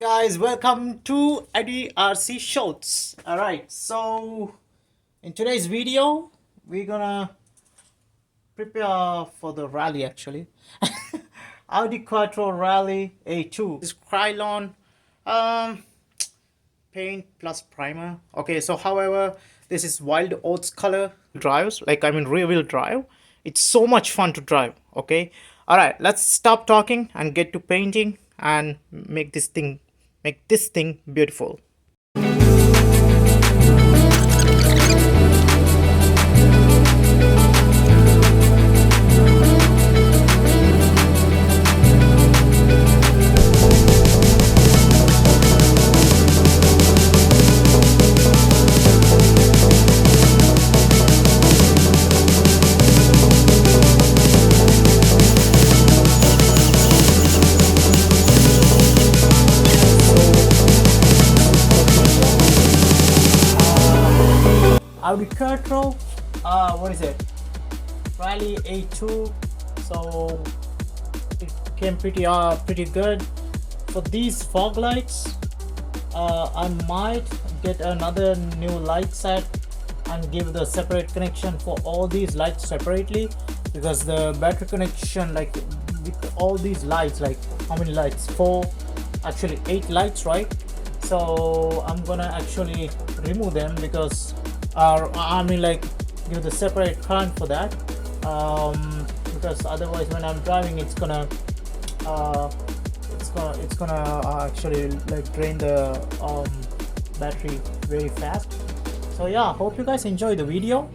Guys, welcome to AudiTT Shorts. Alright, so in today's video, we're gonna prepare for the rally actually. Audi Quattro Rally A2. This Krylon paint plus primer. Okay, so however, this is wild oats color drives, rear wheel drive. It's so much fun to drive. Okay, alright, let's stop talking and get to painting and make this thing beautiful. Audi Quattro, what is it? Rally A2. So it came pretty good. For these fog lights, I might get another new light set and give the separate connection for all these lights separately, because the battery connection, like with all these lights, like how many lights? Actually 8 lights, right? So I'm gonna actually remove them because give the separate current for that, because otherwise when I'm driving it's gonna actually like drain the battery very fast. So yeah, hope you guys enjoy the video.